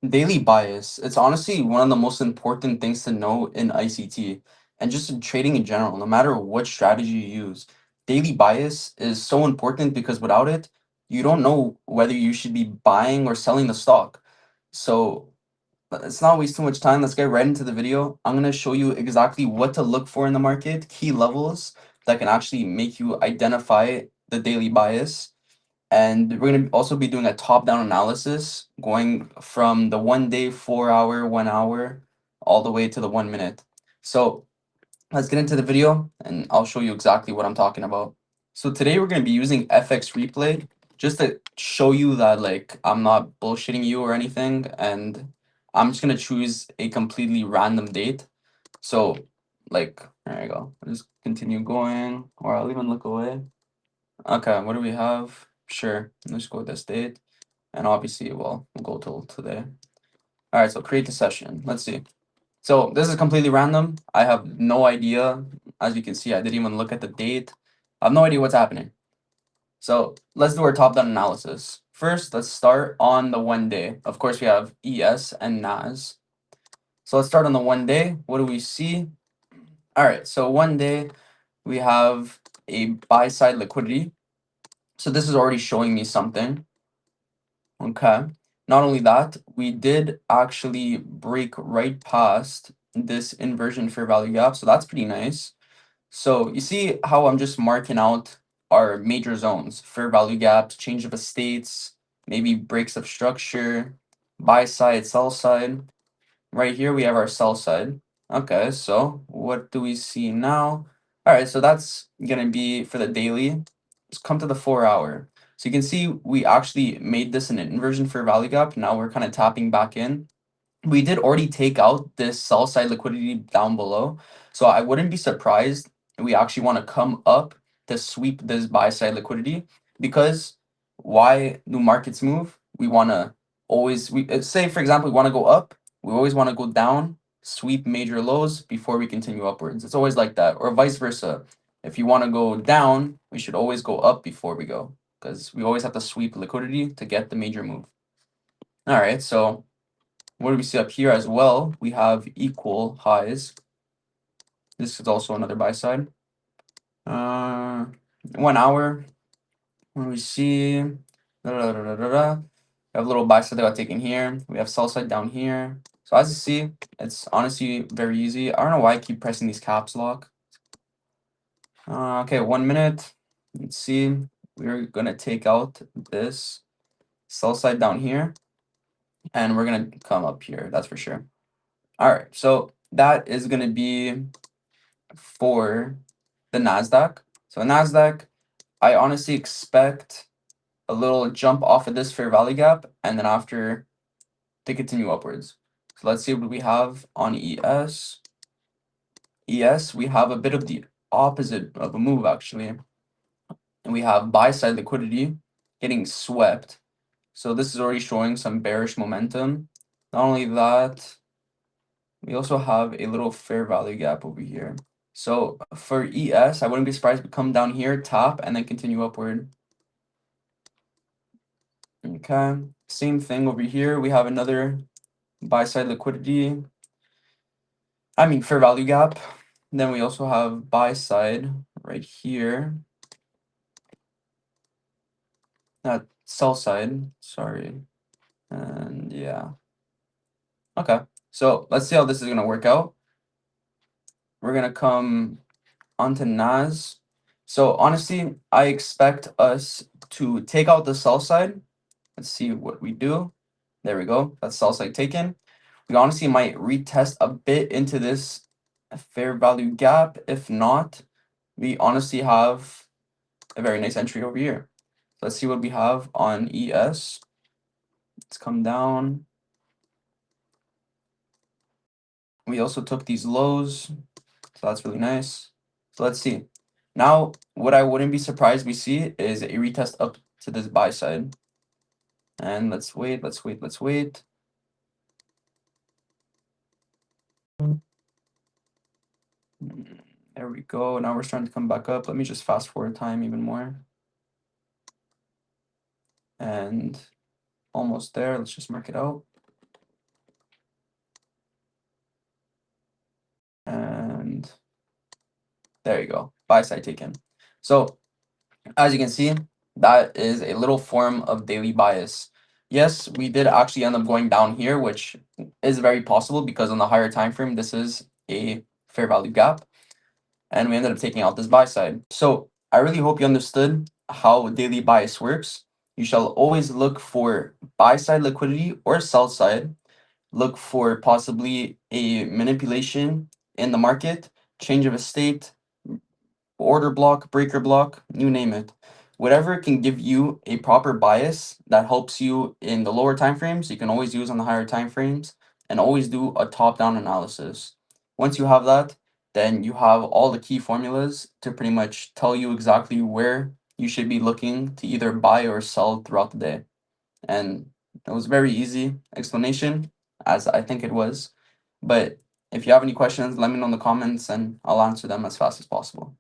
Daily bias. It's honestly one of the most important things to know in ICT and just in trading in general, no matter what strategy you use. Daily bias is so important because without it, you don't know whether you should be buying or selling the stock. So let's not waste too much time. Let's get right into the video. I'm going to show you exactly what to look for in the market, key levels that can actually make you identify the daily bias, and we're going to also be doing a top-down analysis going from the 1 day, 4 hour, 1 hour, all the way to the 1 minute. So let's get into the video and I'll show you exactly what I'm talking about. So today we're going to be using FX replay just to show you that like I'm not bullshitting you or anything, and I'm just going to choose a completely random date. So like, there you go. I'll just continue going, or I'll even look away. Okay, what do we have? Sure, let's go with this date. And obviously, well, we'll go till today. All right, so create the session. Let's see. So this is completely random. I have no idea. As you can see, I didn't even look at the date. I have no idea what's happening. So let's do our top-down analysis. First, let's start on the 1 day. Of course, we have ES and NAS. So let's start on the 1 day. What do we see? All right, so 1 day, we have a buy-side liquidity. So this is already showing me something. Okay. Not only that, we did actually break right past this inversion fair value gap, so that's pretty nice. So you see how I'm just marking out our major zones: fair value gaps, change of estates, maybe breaks of structure, buy side, sell side. Right here we have our sell side. Okay, so what do we see now? All right, so that's gonna be for the daily. Let's come to the 4 hour. So you can see we actually made this an inversion fair value gap. Now we're kind of tapping back in. We did already take out this sell side liquidity down below. So I wouldn't be surprised if we actually want to come up to sweep this buy side liquidity, because why do markets move? We want to always, say for example, we want to go up, we always want to go down, sweep major lows before we continue upwards. It's always like that, or vice versa. If you want to go down, we should always go up before we go, because we always have to sweep liquidity to get the major move. All right, so what do we see up here as well? We have equal highs. This is also another buy side. 1 hour. What do we see? We have a little buy side that got taken here. We have sell side down here. So as you see, it's honestly very easy. I don't know why I keep pressing these caps lock. Okay, 1 minute. Let's see. We're gonna take out this sell side down here, and we're gonna come up here. That's for sure. All right, so that is gonna be for the Nasdaq. So Nasdaq, I honestly expect a little jump off of this fair value gap, and then after to continue upwards. So let's see what we have on ES. ES, we have a bit of the opposite of a move actually, and we have buy side liquidity getting swept. So this is already showing some bearish momentum. Not only that, we also have a little fair value gap over here. So for ES, I wouldn't be surprised if we come down here, tap, and then continue upward. Okay, same thing over here. We have another buy side liquidity. I mean, fair value gap. Then we also have buy side right here. Not sell side, sorry. And yeah. Okay, so let's see how this is going to work out. We're going to come onto NAS. So honestly, I expect us to take out the sell side. Let's see what we do. There we go. That's sell side taken. We honestly might retest a bit into this fair value gap. If not, we honestly have a very nice entry over here. Let's see what we have on ES. Let's come down. We also took these lows, so that's really nice. So let's see. Now, what I wouldn't be surprised we see is a retest up to this buy side. And let's wait. There we go. Now we're starting to come back up. Let me just fast forward time even more. And almost there. Let's just mark it out. There you go. Buy side taken. So as you can see, that is a little form of daily bias. Yes, we did actually end up going down here, which is very possible because on the higher time frame, this is a fair value gap, and we ended up taking out this buy side. So I really hope you understood how daily bias works. You shall always look for buy side liquidity or sell side. Look for possibly a manipulation in the market, change of a state, order block, breaker block, you name it. Whatever can give you a proper bias that helps you in the lower time frames, you can always use on the higher time frames, and always do a top-down analysis. Once you have that, then you have all the key formulas to pretty much tell you exactly where you should be looking to either buy or sell throughout the day. And it was a very easy explanation, as I think it was. But if you have any questions, let me know in the comments and I'll answer them as fast as possible.